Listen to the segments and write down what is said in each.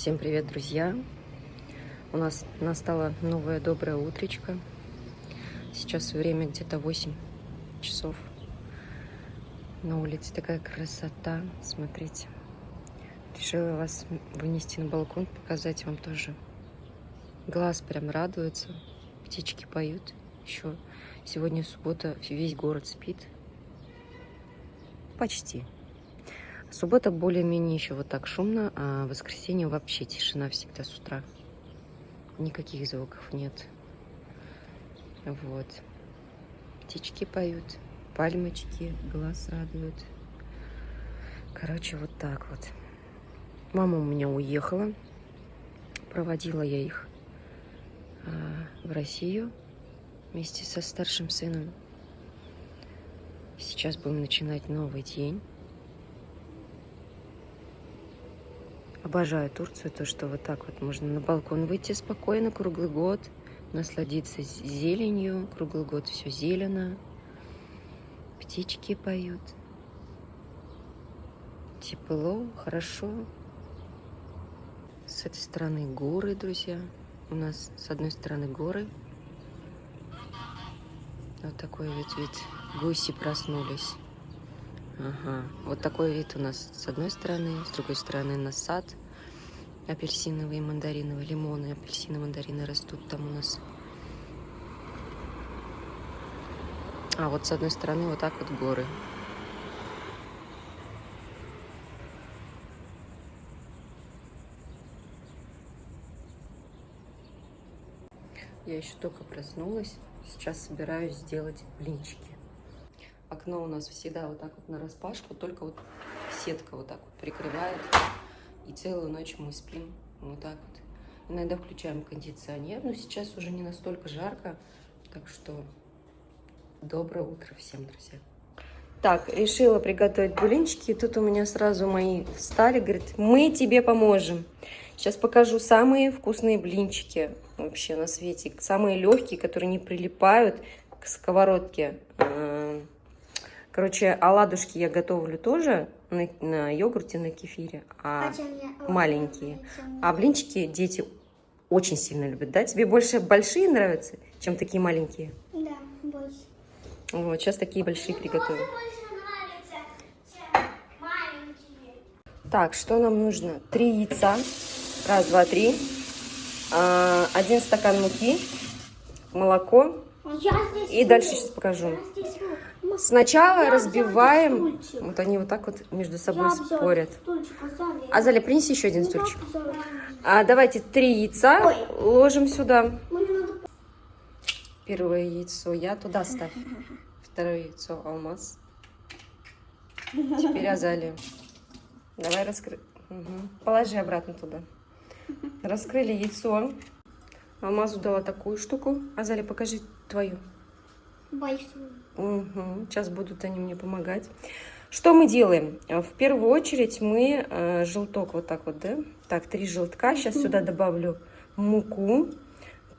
Всем привет, друзья! У нас настало новое доброе утречко. Сейчас время где-то 8 часов. На улице такая красота. Смотрите. Решила вас вынести на балкон, показать вам тоже. Глаз прям радуется. Птички поют. Еще сегодня суббота, весь город спит. Почти. Суббота более-менее еще вот так шумно, а в воскресенье вообще тишина всегда с утра. Никаких звуков нет. Вот. Птички поют, пальмочки, глаз радуют. Короче, вот так вот. Мама у меня уехала. Проводила я их в Россию вместе со старшим сыном. Сейчас будем начинать новый день. Обожаю Турцию, то, что вот так вот можно на балкон выйти спокойно круглый год, насладиться зеленью, круглый год все зелено, птички поют, тепло, хорошо. С этой стороны горы, друзья. У нас с одной стороны горы. Вот такой вот вид. Гуси проснулись. Ага. Вот такой вид у нас с одной стороны, с другой стороны на сад апельсиновые, мандариновые, лимоны, апельсины, мандарины растут там у нас. А вот с одной стороны вот так вот горы. Я еще только проснулась, сейчас собираюсь сделать блинчики. Окно у нас всегда вот так вот нараспашку, только вот сетка вот так вот прикрывает. И целую ночь мы спим вот так вот. Иногда включаем кондиционер, но сейчас уже не настолько жарко. Так что доброе утро всем, друзья. Так, решила приготовить блинчики. Тут у меня сразу мои встали, говорят, мы тебе поможем. Сейчас покажу самые вкусные блинчики вообще на свете. Самые легкие, которые не прилипают к сковородке. Короче, оладушки я готовлю тоже на йогурте, на кефире, а маленькие. А блинчики дети очень сильно любят, да? Тебе больше большие нравятся, чем такие маленькие? Да, больше. Вот, сейчас такие большие приготовлю. Так, что нам нужно? 3 яйца. Раз, два, три. 1 стакан муки, молоко. И дальше сейчас покажу. Сначала разбиваем, вот они вот так вот между собой спорят. Азаля, принеси еще один стульчик. Давайте 3 яйца ложим сюда. Первое яйцо я туда ставь. Второе яйцо Алмаз. Теперь Азалия. Давай раскрой. Положи обратно туда. Раскрыли яйцо. Алмазу дала такую штуку. Азаля, покажи твою. Большую. Угу. Сейчас будут они мне помогать. Что мы делаем? В первую очередь мы желток вот так вот, да? Так, 3 желтка. Сейчас сюда добавлю муку.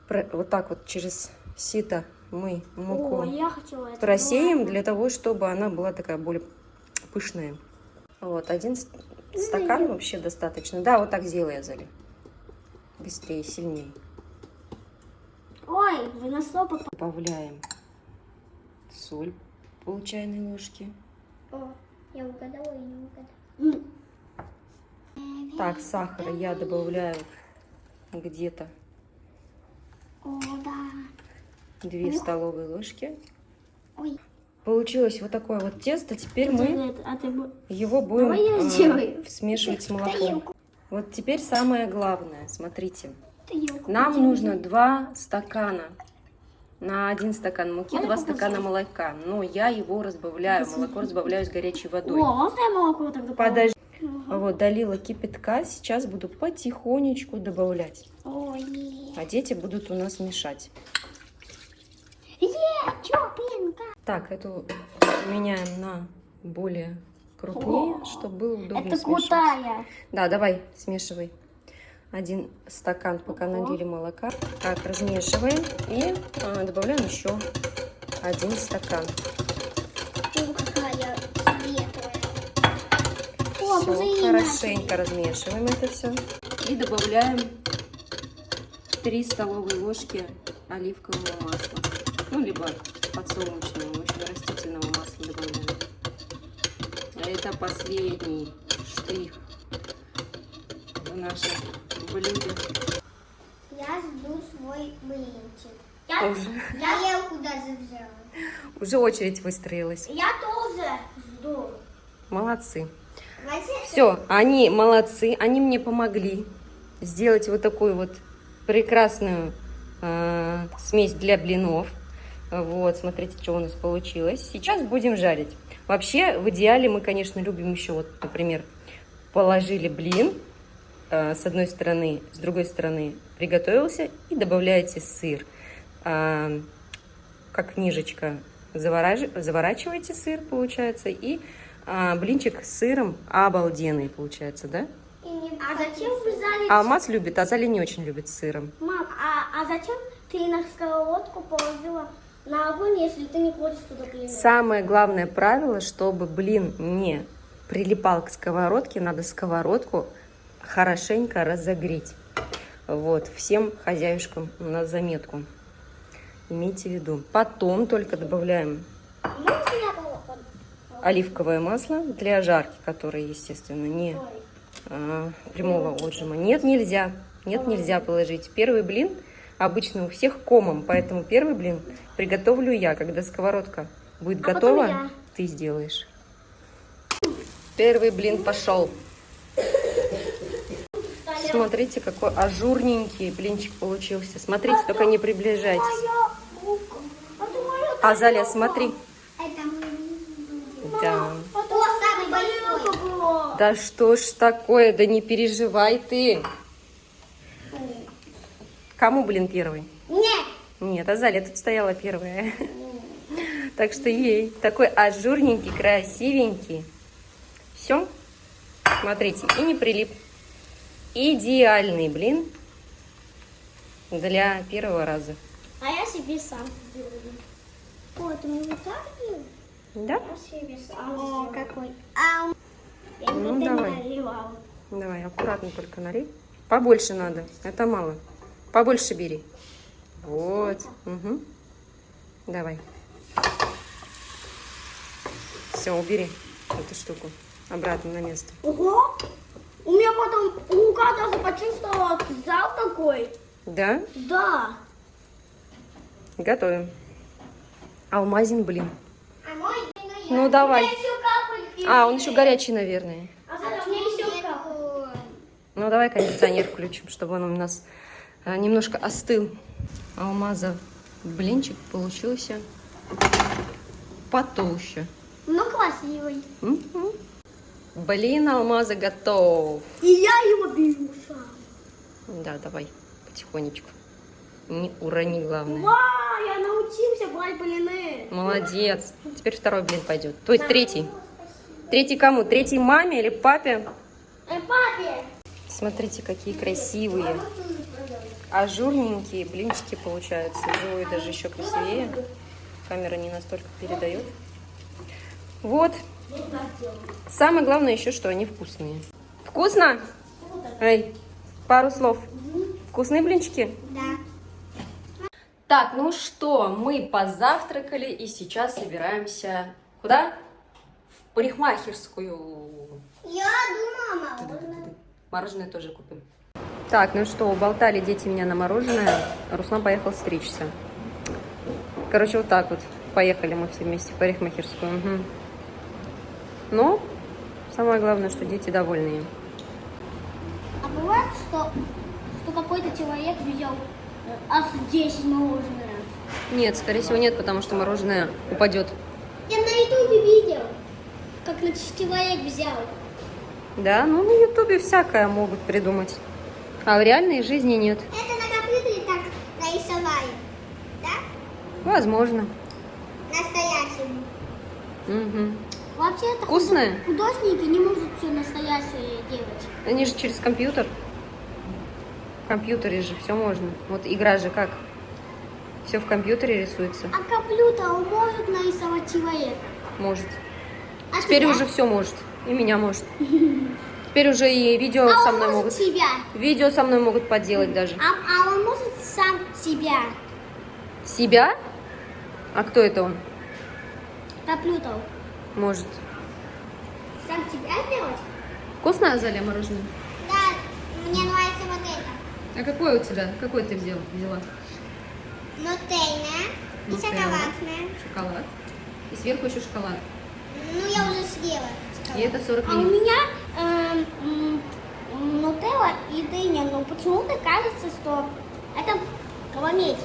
Вот так вот через сито мы муку просеем для того, чтобы она была такая более пышная. Вот, 1 стакан вообще достаточно. Да, вот так сделай, Азали. Быстрее, сильнее. Ой, вы на стопы. Добавляем соль пол чайной ложки. О, я угадала и не угадала. Так, сахара я добавляю где-то 2 столовые ложки. Ой. Получилось вот такое вот тесто. Теперь мы его будем смешивать с молоком. Вот теперь самое главное, смотрите. Нам нужно 2 стакана. На 1 стакан муки 2 стакана молока. Но я его разбавляю, молоко разбавляю с горячей водой. Подожди. Вот, долила кипятка. Сейчас буду потихонечку добавлять. А дети будут у нас мешать. Так, эту меняем на более крупнее, чтобы было удобно это смешивать. крутая. Да, давай, смешивай. 1 стакан пока налили молока. Так, размешиваем и добавляем еще 1 стакан. Какая светлая. Все, хорошенько размешиваем это все. И добавляем 3 столовые ложки оливкового масла. Ну, либо подсолнечного, в общем, растительного масла добавляем. Это последний штрих в нашем блюде. Я жду свой блинчик. Уже. Я куда взяла? Уже очередь выстроилась. Я тоже жду. Молодцы. Все, они молодцы, они мне помогли сделать вот такую вот прекрасную смесь для блинов. Вот, смотрите, что у нас получилось. Сейчас будем жарить. Вообще, в идеале мы, конечно, любим еще, вот, например, положили блин с одной стороны, с другой стороны приготовился, и добавляете сыр. Как книжечка, заворачиваете сыр, получается, и блинчик с сыром обалденный получается, да? А зачем вы залили? Алмаз любит, а Заля не очень любит с сыром. Мам, а зачем ты на сковородку положила на огонь, если ты не хочешь туда блин? Самое главное правило, чтобы блин не прилипал к сковородке, надо сковородку хорошенько разогреть. Вот, всем хозяюшкам на заметку. Имейте в виду. Потом только добавляем оливковое масло для жарки, которое, естественно, не прямого отжима. Нет, нельзя. Нет, нельзя положить. Первый блин обычно у всех комом, поэтому первый блин приготовлю я. Когда сковородка будет готова, ты сделаешь. Первый блин пошел. Смотрите, какой ажурненький блинчик получился. Смотрите, только не приближайтесь. А Заля, смотри. Да. Да что ж такое, да не переживай ты. Кому блин первый? Нет. Нет, а Заля тут стояла первая. Так что ей такой ажурненький, красивенький. Все. Смотрите, и не прилип. Идеальный блин для первого раза. А я себе сам сделаю. Вот, у меня так делаю? Да? Я себе сам. О, какой. Я Ну, никогда давай. не наливала. Давай, аккуратно только налей. Побольше надо, это мало. Побольше бери. Вот. Угу. Давай. Все, убери эту штуку обратно на место. Ого! У меня потом рука даже почувствовала зал такой. Да? Да. Готовим. Алмазин блин. А мой Ну, давай. А, он еще горячий, наверное. А мне еще капает. Ну, давай кондиционер включим, чтобы он у нас немножко остыл. Алмаза блинчик получился потолще. Ну, красивый. Мгм. Блин, Алмаза готов. И я его беру сам. Да, давай, потихонечку. Не урони, главное. Вау, я научился брать блины. Молодец. Теперь второй блин пойдет. То есть третий. Третий кому? Третий маме или папе? Папе. Смотрите, какие красивые. Ажурненькие блинчики получаются. Вживую даже еще красивее. Камера не настолько передает. Вот. Самое главное еще, что они вкусные. Вкусно? Эй, пару слов. Вкусные блинчики? Да. Так, ну что, мы позавтракали и сейчас собираемся куда? В парикмахерскую. Я думала, мороженое. Мороженое тоже купим. Так, ну что, уболтали дети меня на мороженое. Руслан поехал стричься. Короче, вот так вот. Поехали мы все вместе в парикмахерскую. Угу. Но самое главное, что дети довольные. А бывает, что какой-то человек взял аж 10 мороженое? Нет, скорее всего нет, потому что мороженое упадет. Я на ютубе видел, как человек взял. Да, ну на ютубе всякое могут придумать. А в реальной жизни нет. Это на компьютере так нарисовали, да? Возможно. Настоящим. Угу. Вообще-то Вкусное? художники не могут все настоящее делать. Они же через компьютер. В компьютере же все можно. Вот игра же как? Все в компьютере рисуется. А компьютер может нарисовать человека? Может. А Теперь тебя? уже все может. И меня может. Теперь уже и видео А со он мной может могут. себя. Видео со мной могут поделать даже. А он может сам себя. Себя? А кто это он? Доплютал. Может. Сам себя сделать? Вкусное, Азалия, мороженое? Да, мне нравится вот это. А какое у тебя? Какое ты взяла? Нутельное и Нутелла. шоколадное. Шоколад. И сверху еще шоколад. Ну, я уже съела. И это 40 А у гривен. меня нутелла и дыня. Но почему-то кажется, что это карамель.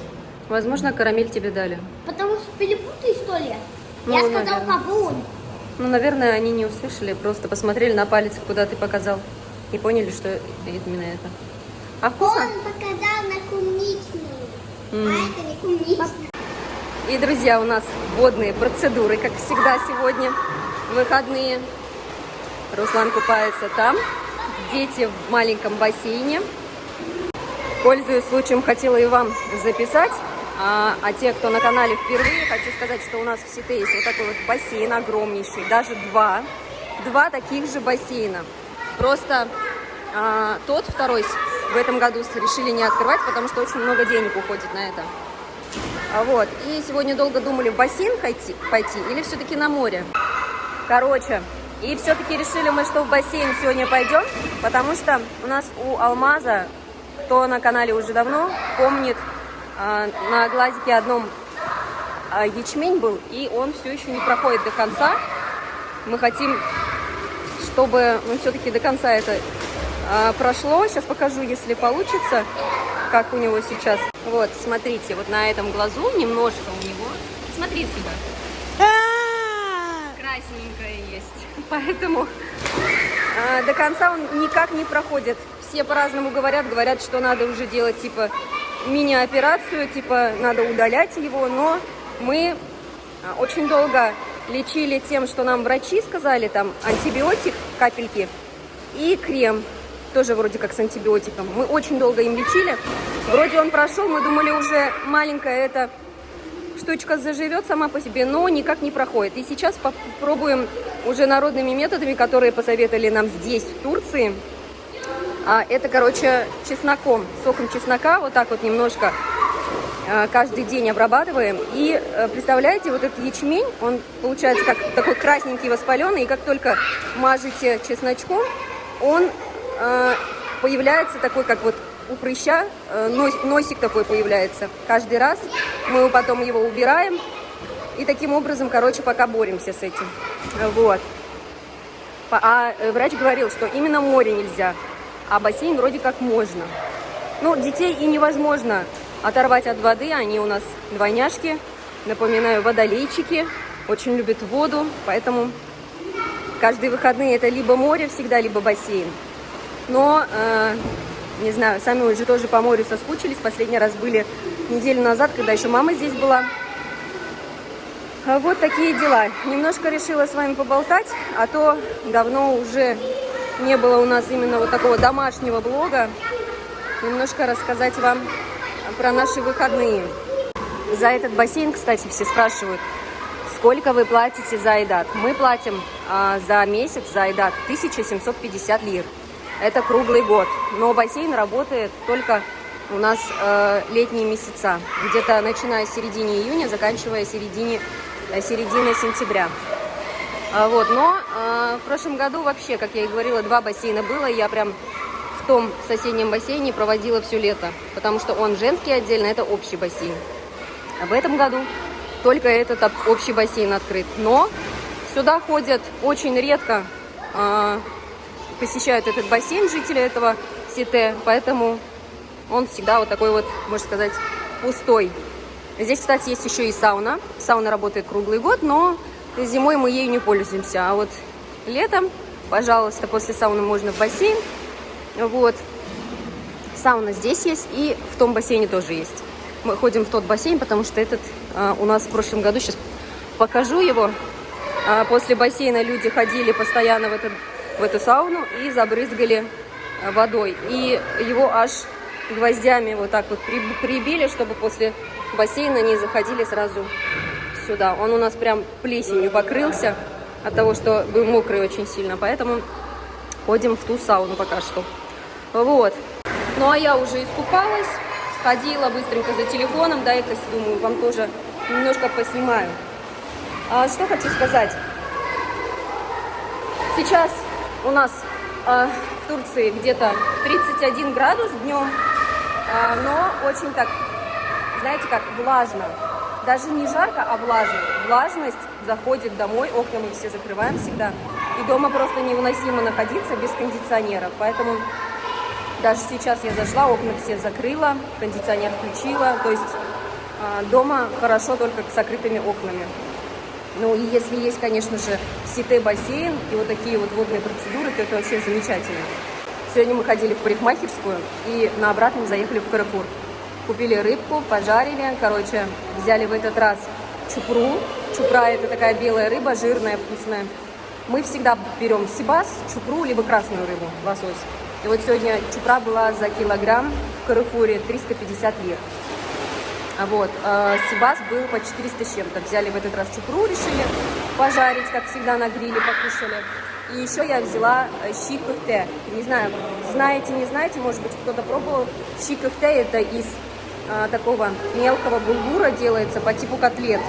Возможно, карамель тебе дали. Потому что перепутай, что ли? Ну, Я сказал наверное. кавун. Ну, наверное, они не услышали, просто посмотрели на палец, куда ты показал. И поняли, что это именно это. А вкусно? Он показал на клубничную. М. А это не клубничная. И, друзья, у нас водные процедуры, как всегда сегодня, в выходные. Руслан купается там, дети в маленьком бассейне. Пользуясь случаем, хотела и вам записать. А те, кто на канале впервые, хочу сказать, что у нас в Сите есть вот такой вот бассейн огромнейший, даже два таких же бассейна. Просто тот второй в этом году решили не открывать, потому что очень много денег уходит на это. Вот. И сегодня долго думали, в бассейн пойти или все-таки на море. Короче, и все-таки решили мы, что в бассейн сегодня пойдем, потому что у нас у Алмаза, кто на канале уже давно, помнит, на глазике одном ячмень был, и он все еще не проходит до конца. Мы хотим, чтобы все-таки до конца это прошло. Сейчас покажу, если получится, как у него сейчас. Вот, смотрите, вот на этом глазу немножко у него. Смотри сюда. Красненькое есть. Поэтому до конца он никак не проходит. Все по-разному говорят, что надо уже делать типа мини-операцию, типа надо удалять его, но мы очень долго лечили тем, что нам врачи сказали, там антибиотик, капельки и крем, тоже вроде как с антибиотиком. Мы очень долго им лечили, вроде он прошел, мы думали уже маленькая эта штучка заживет сама по себе, но никак не проходит. И сейчас попробуем уже народными методами, которые посоветовали нам здесь, в Турции. Это, короче, чесноком, соком чеснока, вот так вот немножко каждый день обрабатываем. И представляете, вот этот ячмень, он получается как такой красненький, воспаленный, и как только мажете чесночком, он появляется такой, как вот у прыща, носик такой появляется. Каждый раз мы потом его убираем, и таким образом, короче, пока боремся с этим. Вот. А врач говорил, что именно море нельзя, а бассейн вроде как можно. Ну, детей и невозможно оторвать от воды, они у нас двойняшки, напоминаю, водолейчики, очень любят воду, поэтому каждые выходные это либо море всегда, либо бассейн. Но, не знаю, сами уже тоже по морю соскучились, последний раз были неделю назад, когда еще мама здесь была. Вот такие дела. Немножко решила с вами поболтать, а то давно уже не было у нас именно вот такого домашнего блога. Немножко рассказать вам про наши выходные. За этот бассейн, кстати, все спрашивают, сколько вы платите за айдат. Мы платим за месяц за айдат 1750 лир. Это круглый год. Но бассейн работает только у нас летние месяца. Где-то начиная с середины июня, заканчивая серединой сентября. Вот. Но в прошлом году вообще, как я и говорила, 2 бассейна было. Я прям в том соседнем бассейне проводила все лето. Потому что он женский отдельно, это общий бассейн. А в этом году только этот общий бассейн открыт. Но сюда ходят очень редко, посещают этот бассейн жители этого Сите. Поэтому он всегда вот такой вот, можно сказать, пустой. Здесь, кстати, есть еще и сауна. Сауна работает круглый год, но зимой мы ею не пользуемся. А вот летом, пожалуйста, после сауны можно в бассейн. Вот. Сауна здесь есть и в том бассейне тоже есть. Мы ходим в тот бассейн, потому что этот у нас в прошлом году, сейчас покажу его. После бассейна люди ходили постоянно в эту сауну и забрызгали водой. И его аж гвоздями вот так вот прибили, чтобы после бассейна не заходили сразу сюда. Он у нас прям плесенью покрылся от того, что был мокрый очень сильно. Поэтому ходим в ту сауну пока что. Вот. Ну а я уже искупалась, сходила быстренько за телефоном, дай-ка, думаю, вам тоже немножко поснимаю. Что хочу сказать. Сейчас у нас в Турции где-то 31 градус днем, но очень так, знаете, как влажно. Даже не жарко, а влажно. Влажность заходит домой, окна мы все закрываем всегда. И дома просто невыносимо находиться без кондиционера. Поэтому даже сейчас я зашла, окна все закрыла, кондиционер включила. То есть дома хорошо только с закрытыми окнами. Ну и если есть, конечно же, сите-бассейн и вот такие вот водные процедуры, то это вообще замечательно. Сегодня мы ходили в парикмахерскую и на обратном заехали в Каррефур. Купили рыбку, пожарили, короче, взяли в этот раз чупру. Чупра – это такая белая рыба, жирная, вкусная. Мы всегда берем сибас, чупру, либо красную рыбу, лосось. И вот сегодня чупра была за килограмм в Каррефуре 350 лир. Вот, сибас был по 400 с чем-то. Взяли в этот раз чупру, решили пожарить, как всегда, на гриле, покушали. И еще я взяла щи-кофте. Не знаю, знаете, не знаете, может быть, кто-то пробовал. Щи-кофте – это из такого мелкого булгура делается по типу котлет.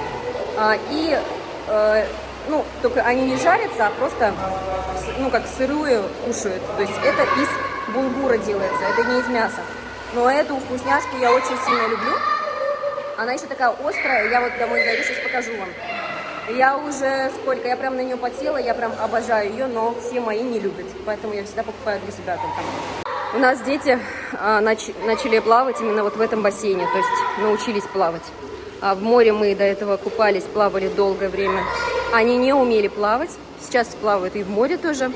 Ну, только они не жарятся, а просто, ну, как сырую кушают. То есть это из булгура делается, это не из мяса. Но эту вкусняшку я очень сильно люблю. Она еще такая острая, я вот домой зайду, сейчас покажу вам. Я уже сколько, я прям на нее потела, я прям обожаю ее, но все мои не любят. Поэтому я всегда покупаю для себя только. У нас дети начали плавать именно вот в этом бассейне, то есть научились плавать. А в море мы до этого купались, плавали долгое время. Они не умели плавать, сейчас плавают и в море тоже.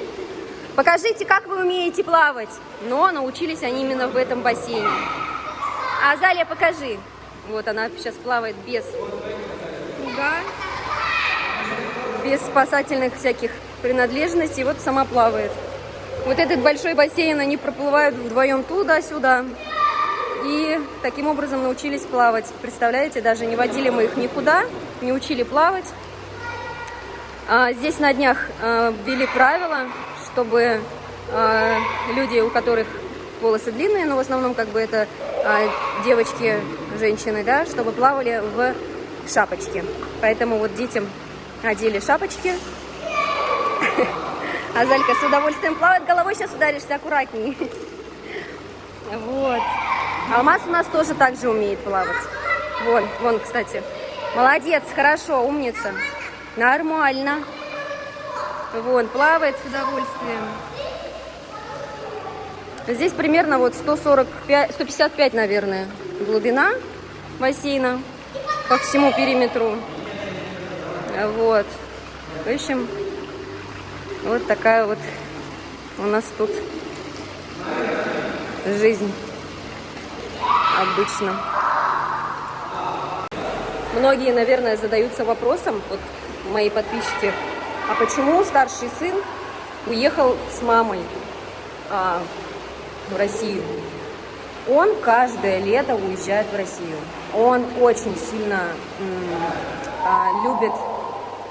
Покажите, как вы умеете плавать. Но научились они именно в этом бассейне. Азалия, покажи. Вот она сейчас плавает без спасательных всяких принадлежностей. Вот сама плавает. Вот этот большой бассейн они проплывают вдвоем туда-сюда. И таким образом научились плавать. Представляете, даже не водили мы их никуда, не учили плавать. Здесь на днях ввели правила, чтобы люди, у которых волосы длинные, но в основном как бы это девочки, женщины, да, чтобы плавали в шапочке. Поэтому вот детям одели шапочки. А Залька с удовольствием плавает, головой сейчас ударишься, аккуратнее. Вот. Алмаз у нас тоже так же умеет плавать. Вон, кстати. Молодец, хорошо, умница. Нормально. Вон, плавает с удовольствием. Здесь примерно вот 155, наверное, глубина бассейна по всему периметру. Вот. В общем, вот такая вот у нас тут жизнь обычно. Многие, наверное, задаются вопросом, вот мои подписчики, а почему старший сын уехал с мамой в Россию? Он каждое лето уезжает в Россию. Он очень сильно любит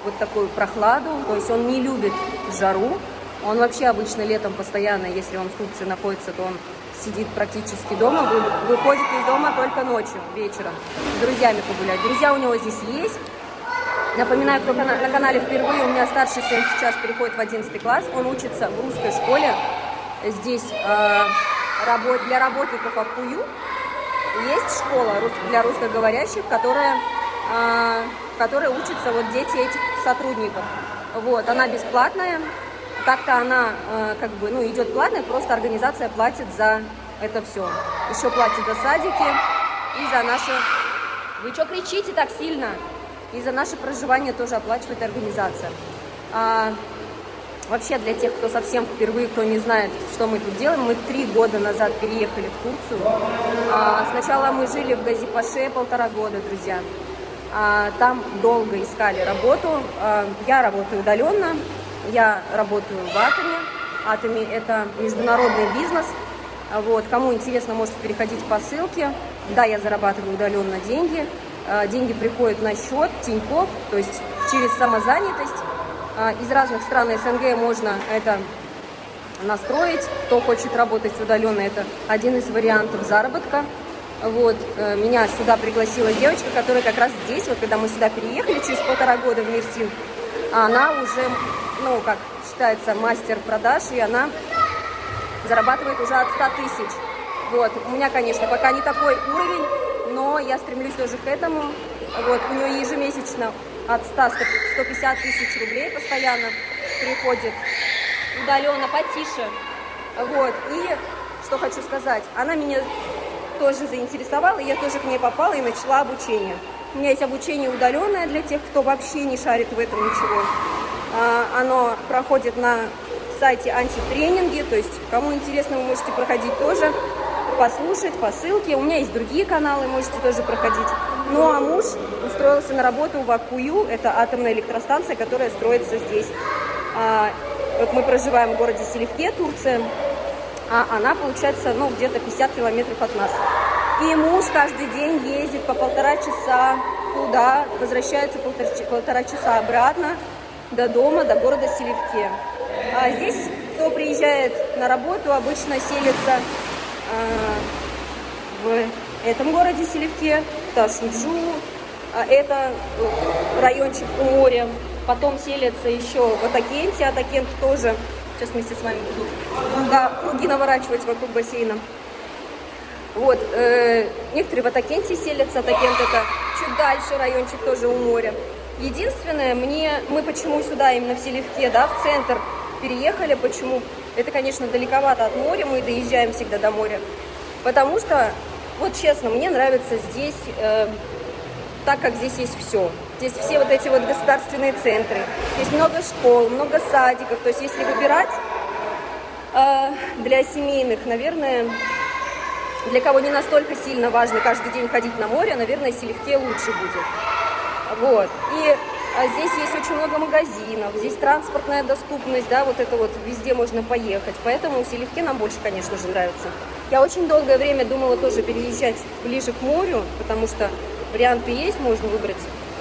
вот такую прохладу, то есть он не любит жару. Он вообще обычно летом постоянно, если он в Турции находится, то он сидит практически дома, выходит из дома только ночью, вечером, с друзьями погулять. Друзья у него здесь есть. Напоминаю, кто на канале впервые, у меня старший сын сейчас переходит в 11 класс, он учится в русской школе. Здесь для работников Аккую есть школа для русскоговорящих, которая учатся вот дети этих сотрудников. Вот, она бесплатная. Так-то она как бы, ну, идет платная, просто организация платит за это все. Еще платит за садики и за наше... Вы что кричите так сильно? И за наше проживание тоже оплачивает организация. Вообще, для тех, кто совсем впервые, кто не знает, что мы тут делаем, мы 3 года назад переехали в Турцию. Сначала мы жили в Газипаше 1,5 года, друзья. Там долго искали работу. Я работаю удаленно. Я работаю в Атоме. Атоме – это международный бизнес. Вот. Кому интересно, можете переходить по ссылке. Да, я зарабатываю удаленно деньги. Деньги приходят на счет Тинькофф, то есть через самозанятость. Из разных стран СНГ можно это настроить. Кто хочет работать удаленно, это один из вариантов заработка. Вот, меня сюда пригласила девочка, которая как раз здесь, вот когда мы сюда переехали, через 1,5 года в Мерсин, она уже, ну, как считается, мастер продаж, и она зарабатывает уже от 100 тысяч. Вот, у меня, конечно, пока не такой уровень, но я стремлюсь тоже к этому. Вот, у нее ежемесячно от 100-150 тысяч рублей постоянно приходит удаленно, потише. Вот, и что хочу сказать, она меня тоже заинтересовала, и я тоже к ней попала и начала обучение. У меня есть обучение удаленное для тех, кто вообще не шарит в этом ничего. Оно проходит на сайте антитренинги, то есть кому интересно, вы можете проходить тоже, послушать по ссылке. У меня есть другие каналы, можете тоже проходить. Ну а муж устроился на работу в Аккую, это атомная электростанция, которая строится здесь. Вот мы проживаем в городе Селивке, Турция, а она, получается, ну, где-то 50 километров от нас. И муж каждый день ездит по 1,5 часа туда, возвращается 1,5 часа обратно до дома, до города Селивке. А здесь, кто приезжает на работу, обычно селится в этом городе Селивке, Ташунджу, это райончик у моря. Потом селятся еще в Атакенте. Атакент тоже. Сейчас вместе с вами буду круги наворачивать вокруг бассейна. Вот. Некоторые в Атакенте селятся. Атакент это чуть дальше, райончик тоже у моря. Единственное, мы почему сюда, именно в Селивке, да, в центр переехали, почему? Это, конечно, далековато от моря, мы доезжаем всегда до моря. Потому что, вот честно, мне нравится здесь, так как здесь есть все. Здесь все вот эти вот государственные центры. Есть много школ, много садиков. То есть если выбирать для семейных, наверное, для кого не настолько сильно важно каждый день ходить на море, наверное, Селивке лучше будет. Вот. И здесь есть очень много магазинов, здесь транспортная доступность, да, вот это вот везде можно поехать. Поэтому Селивке нам больше, конечно же, нравится. Я очень долгое время думала тоже переезжать ближе к морю, потому что варианты есть, можно выбрать,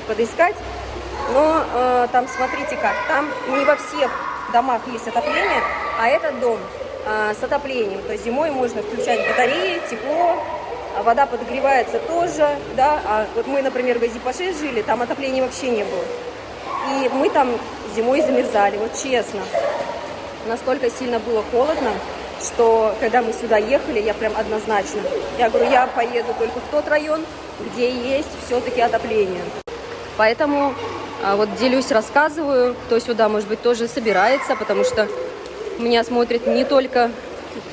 подыскать. Но там, смотрите как, там не во всех домах есть отопление, а этот дом с отоплением. То есть зимой можно включать батареи, тепло, вода подогревается тоже, да. А вот мы, например, в Азипаше жили, там отопления вообще не было. И мы там зимой замерзали, вот честно. Настолько сильно было холодно, что когда мы сюда ехали, я прям однозначно, я говорю, я поеду только в тот район, где есть все-таки отопление. Поэтому вот делюсь, рассказываю, кто сюда, может быть, тоже собирается, потому что меня смотрят не только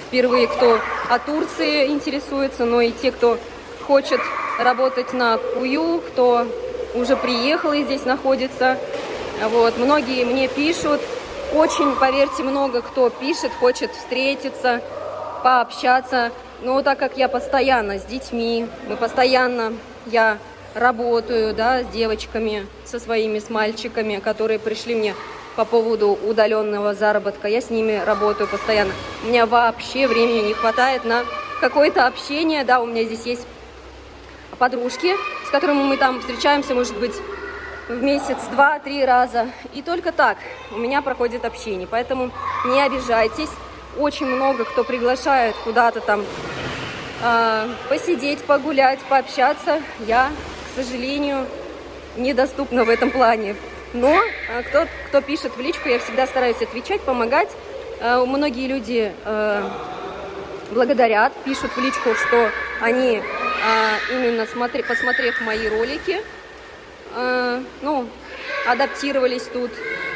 впервые, кто о Турции интересуется, но и те, кто хочет работать на Аккую, кто уже приехал и здесь находится. Вот. Многие мне пишут, очень, поверьте, много кто пишет, хочет встретиться, пообщаться. Но так как я постоянно с детьми, я работаю, да, с девочками, со своими, с мальчиками, которые пришли мне по поводу удаленного заработка, я с ними работаю постоянно. У меня вообще времени не хватает на какое-то общение, да, у меня здесь есть подружки, с которыми мы там встречаемся, может быть, в месяц 2-3 раза. И только так у меня проходит общение. Поэтому не обижайтесь. Очень много кто приглашает куда-то там посидеть, погулять, пообщаться. Я, к сожалению, недоступна в этом плане. Но кто пишет в личку, я всегда стараюсь отвечать, помогать. Многие люди благодарят, пишут в личку, что они именно посмотрев мои ролики, адаптировались тут.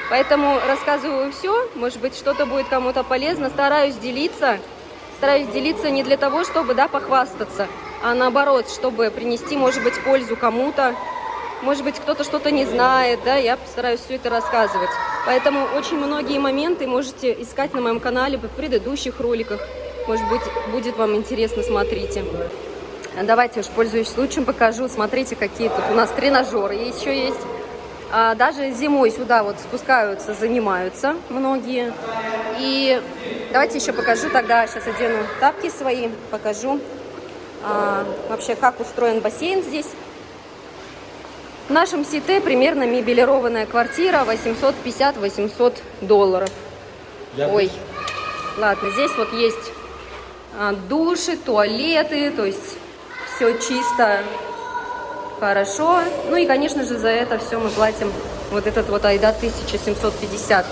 Поэтому рассказываю все, может быть, что-то будет кому-то полезно. Стараюсь делиться не для того, чтобы, да, похвастаться, а наоборот, чтобы принести, может быть, пользу кому-то. Может быть, кто-то что-то не знает, да, я постараюсь все это рассказывать. Поэтому очень многие моменты можете искать на моем канале в предыдущих роликах. Может быть, будет вам интересно, смотрите. Давайте уж, пользуясь случаем, покажу. Смотрите, какие тут у нас тренажеры еще есть. Даже зимой сюда вот спускаются, занимаются многие. И давайте еще покажу тогда, сейчас одену тапки свои, покажу вообще, как устроен бассейн здесь. В нашем Сите примерно мебелированная квартира $850-800. Ой, Ладно, здесь вот есть души, туалеты, то есть все чисто, хорошо. Ну и, конечно же, за это все мы платим вот этот вот айда 1750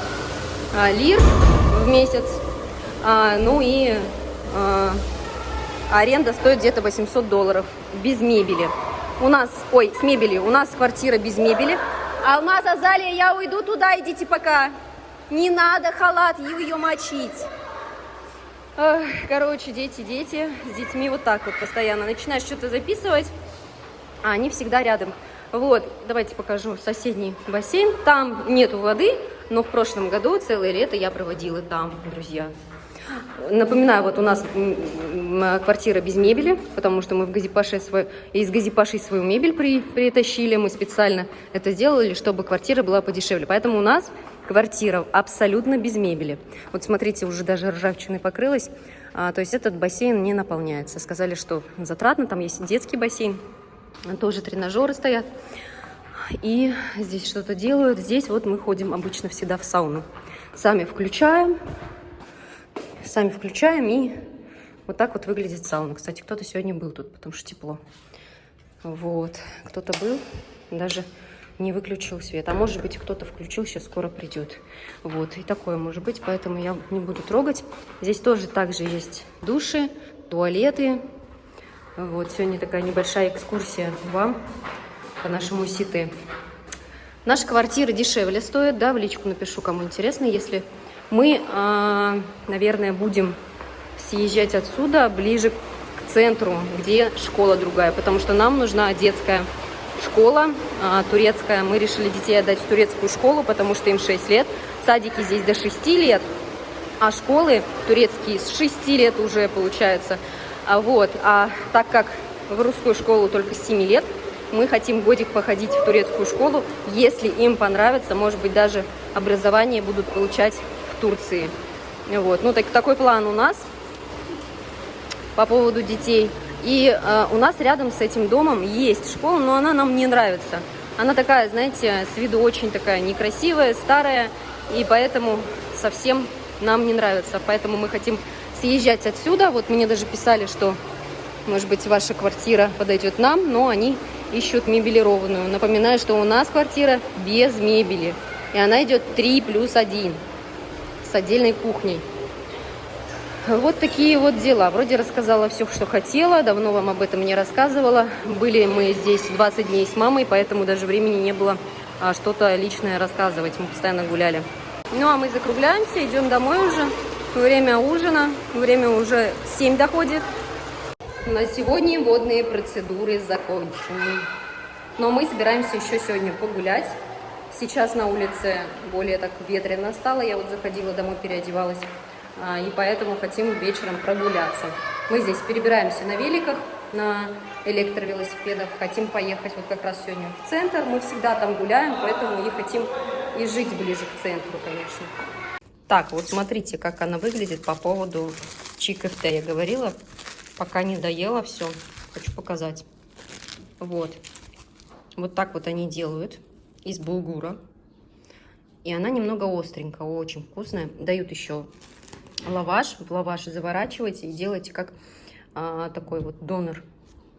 лир в месяц. Ну и аренда стоит где-то $800 без мебели. У нас, с мебели, у нас квартира без мебели. Алмаз, Азалия, я уйду туда, идите пока. Не надо халат ее мочить. Короче, дети, с детьми вот так вот постоянно. Начинаешь что-то записывать, а они всегда рядом. Вот, давайте покажу соседний бассейн. Там нету воды, но в прошлом году целое лето я проводила там, друзья. Напоминаю, вот у нас квартира без мебели, потому что мы из Газипаши свою мебель притащили. Мы специально это сделали, чтобы квартира была подешевле. Поэтому у нас квартира абсолютно без мебели. Вот смотрите, уже даже ржавчиной покрылась. То есть этот бассейн не наполняется. Сказали, что затратно. Там есть детский бассейн. Тоже тренажеры стоят. И здесь что-то делают. Здесь вот мы ходим обычно всегда в сауну. Сами включаем, и вот так вот выглядит сауна. Кстати, кто-то сегодня был тут, потому что тепло. Вот, кто-то был, даже не выключил свет. А может быть, кто-то включил, сейчас скоро придет. Вот, и такое может быть, поэтому я не буду трогать. Здесь тоже также есть души, туалеты. Вот, сегодня такая небольшая экскурсия вам по нашему Сите. Наша квартира дешевле стоит, да, в личку напишу, кому интересно, если... Мы, наверное, будем съезжать отсюда ближе к центру, где школа другая, потому что нам нужна детская школа турецкая. Мы решили детей отдать в турецкую школу, потому что им 6 лет. Садики здесь до 6 лет, а школы турецкие с 6 лет уже получается. А так как в русскую школу только с 7 лет, мы хотим годик походить в турецкую школу. Если им понравится, может быть, даже образование будут получать в Турции. Вот. Ну, такой план у нас по поводу детей. И у нас рядом с этим домом есть школа, но она нам не нравится. Она такая, знаете, с виду очень такая некрасивая, старая, и поэтому совсем нам не нравится. Поэтому мы хотим съезжать отсюда. Вот мне даже писали, что, может быть, ваша квартира подойдет нам, но они ищут мебелированную. Напоминаю, что у нас квартира без мебели, и она идет 3+1 с отдельной кухней. Вот такие вот дела. Вроде рассказала все, что хотела. Давно вам об этом не рассказывала. Были мы здесь 20 дней с мамой, поэтому даже времени не было что-то личное рассказывать. Мы постоянно гуляли. Ну, а мы закругляемся, идем домой уже. Время ужина. Время уже 7 доходит. На сегодня водные процедуры закончены. Но мы собираемся еще сегодня погулять. Сейчас на улице более так ветрено стало. Я вот заходила домой, переодевалась. И поэтому хотим вечером прогуляться. Мы здесь перебираемся на великах, на электровелосипедах. Хотим поехать вот как раз сегодня в центр. Мы всегда там гуляем, поэтому и хотим и жить ближе к центру, конечно. Так, вот смотрите, как она выглядит по поводу чикофте. Я говорила, пока не доела все. Хочу показать. Вот. Вот так вот они делают из булгура. И она немного остренькая, очень вкусная. Дают еще лаваш. В лаваш заворачивайте и делайте как такой вот донор.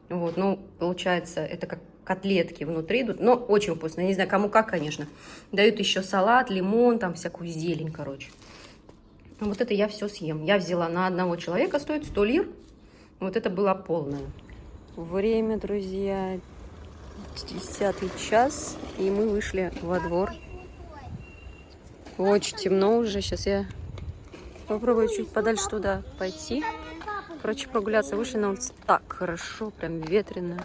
Вот, ну, получается, это как котлетки внутри идут, но очень вкусно. Не знаю, кому как, конечно. Дают еще салат, лимон, там всякую зелень, короче. Вот это я все съем. Я взяла на одного человека, стоит 100 лир. Вот это было полное. Время, друзья, 10-й час, и мы вышли во двор. Очень темно уже. Сейчас я попробую чуть подальше туда пойти. Короче, прогуляться. Вышли на улицу. Так хорошо, прям ветрено.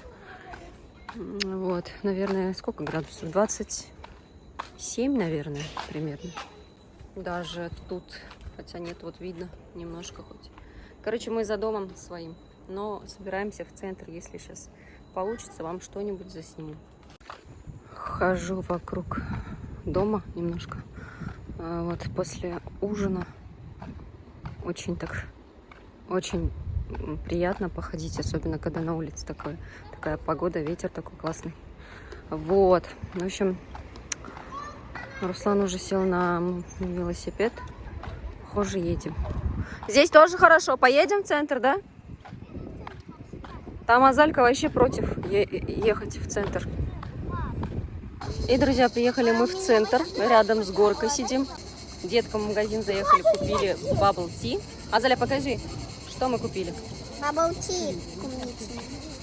Вот, наверное, сколько градусов? 27, наверное, примерно. Даже тут, хотя нет, вот видно немножко хоть. Короче, мы за домом своим, но собираемся в центр. Если сейчас получится, вам что-нибудь засниму. Хожу вокруг дома немножко. Вот после ужина очень приятно походить, особенно когда на улице такая погода, ветер такой классный. Вот, в общем, Руслан уже сел на велосипед. Похоже, едем. Здесь тоже хорошо. Поедем в центр, да? Там Азалька вообще против ехать в центр. И, друзья, приехали мы в центр. Рядом с горкой сидим. Деткам в магазин заехали, купили bubble tea. Азаля, покажи, что мы купили. Bubble tea.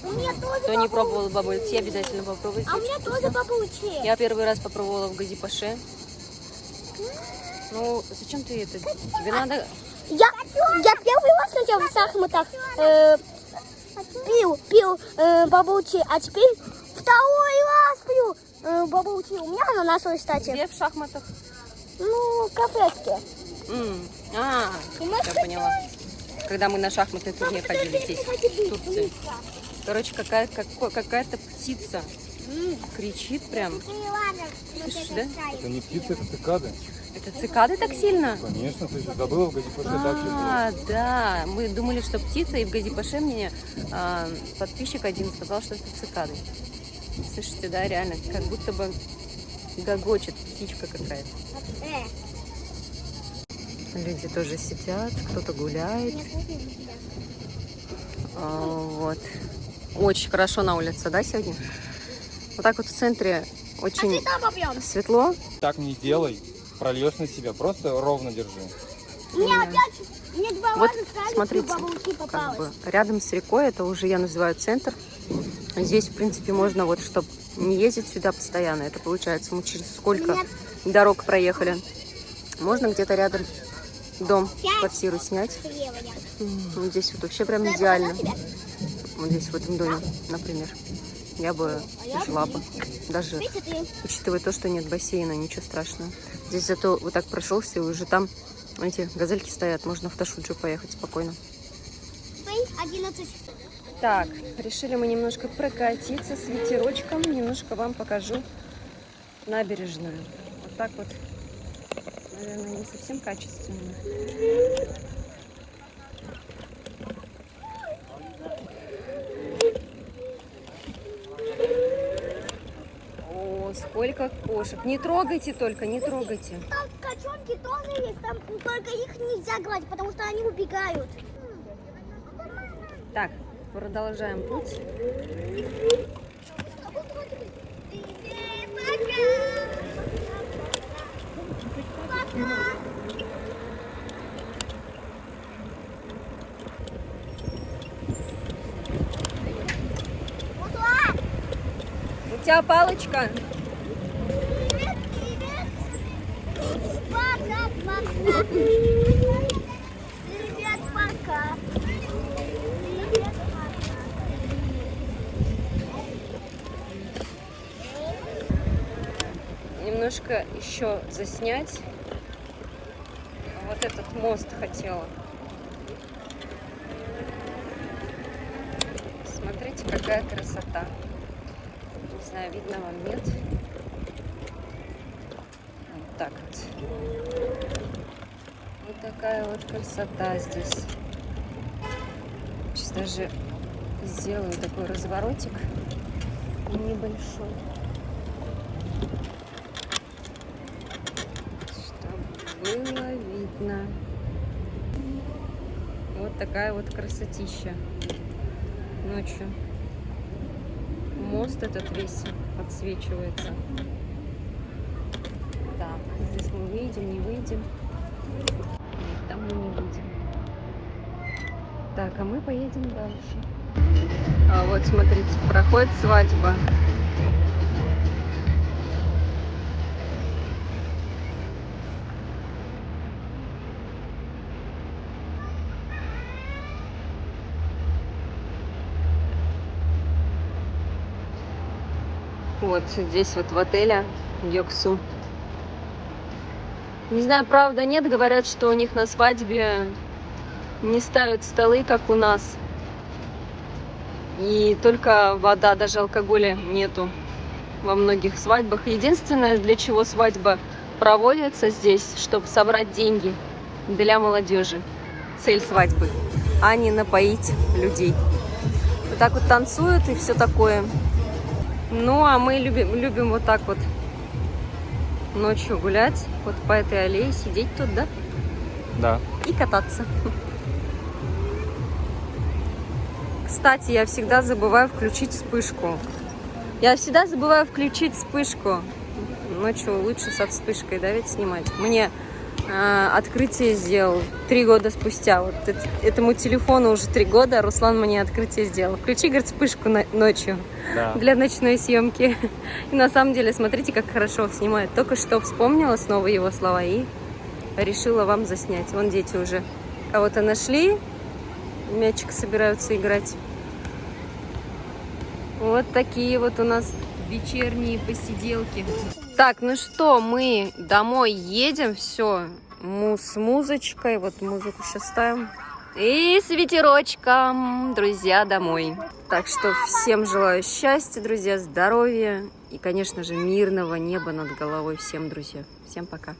У меня тоже Кто не пробовал bubble tea, обязательно попробуйте. А у меня тоже bubble tea. Я первый раз попробовала в Газипаше. Ну, зачем ты это? Тебе надо... Я первый раз начал в шахматах пил bubble tea, а теперь второй раз пью bubble tea. У меня ананасовый, кстати. Где в шахматах? Ну, кафешки. Я поняла. Когда мы на шахматный турнир ходили здесь, в Турции. Короче, какая-то птица кричит прям. Слышишь, да? Это не птицы, это цикады. Это цикады так сильно? Конечно, ты же забыла в Газипаше так же. Да. Мы думали, что птица, и в Газипаше мне подписчик один сказал, что это цикады. Слышите, да, реально, как будто бы гогочет птичка какая-то. Люди тоже сидят, кто-то гуляет. Вот. Очень хорошо на улице, да, сегодня? Вот так вот в центре очень светло. Так не делай, прольешь на себя, просто ровно держи. Мне два Вот, раза сразу смотрите, bubble tea как попалось. бы рядом с рекой, это уже я называю центр. Здесь, в принципе, можно вот, чтобы не ездить сюда постоянно. Это получается, мы через сколько дорог проехали. Можно где-то рядом дом, квартиру снять. Вот здесь вот вообще прям идеально. Вот здесь, в этом доме, например. Я бы жила бы. Даже учитывая то, что нет бассейна, ничего страшного. Здесь зато вот так прошелся, и уже там эти газельки стоят. Можно в Ташуджу поехать спокойно. 11. Так, решили мы немножко прокатиться с ветерочком. Немножко вам покажу набережную. Вот так вот. Наверное, не совсем качественно. О, сколько кошек. Не трогайте только, не трогайте. Там качонки тоже есть, там только их нельзя гладить, потому что они убегают. Так, продолжаем путь. У тебя палочка? Привет, привет. Пока-пока. Привет, пока. Привет, пока. Немножко еще заснять. Вот этот мост хотела. Смотрите, какая красота. Не знаю, видно вам, нет? Вот так вот. Вот такая вот красота здесь. Сейчас даже сделаю такой разворотик небольшой, чтобы было видно. Вот такая вот красотища ночью. Мост этот весь подсвечивается. Так, здесь мы выйдем, не выйдем. Нет, там мы не выйдем. Так, а мы поедем дальше. А вот смотрите, проходит свадьба. Вот здесь вот в отеле Йоксу. Не знаю, правда, нет. Говорят, что у них на свадьбе не ставят столы, как у нас. И только вода, даже алкоголя нету во многих свадьбах. Единственное, для чего свадьба проводится здесь, чтобы собрать деньги для молодежи. Цель свадьбы, а не напоить людей. Вот так вот танцуют и все такое. Ну, а мы любим вот так вот ночью гулять, вот по этой аллее сидеть тут, да? Да. И кататься. Кстати, я всегда забываю включить вспышку. Ночью лучше со вспышкой, да, ведь снимать. Мне открытие сделал 3 года спустя. Вот этому телефону уже 3 года, а Руслан мне открытие сделал. Включи, говорит, вспышку ночью для ночной съемки. И на самом деле, смотрите, как хорошо снимает. Только что вспомнила снова его слова и решила вам заснять. Вон дети уже кого-то нашли, мячик собираются играть. Вот такие вот у нас вечерние посиделки. Так, ну что, мы домой едем, все, с музычкой, вот музыку сейчас ставим. И с ветерочком, друзья, домой. Так что всем желаю счастья, друзья, здоровья и, конечно же, мирного неба над головой всем, друзья. Всем пока.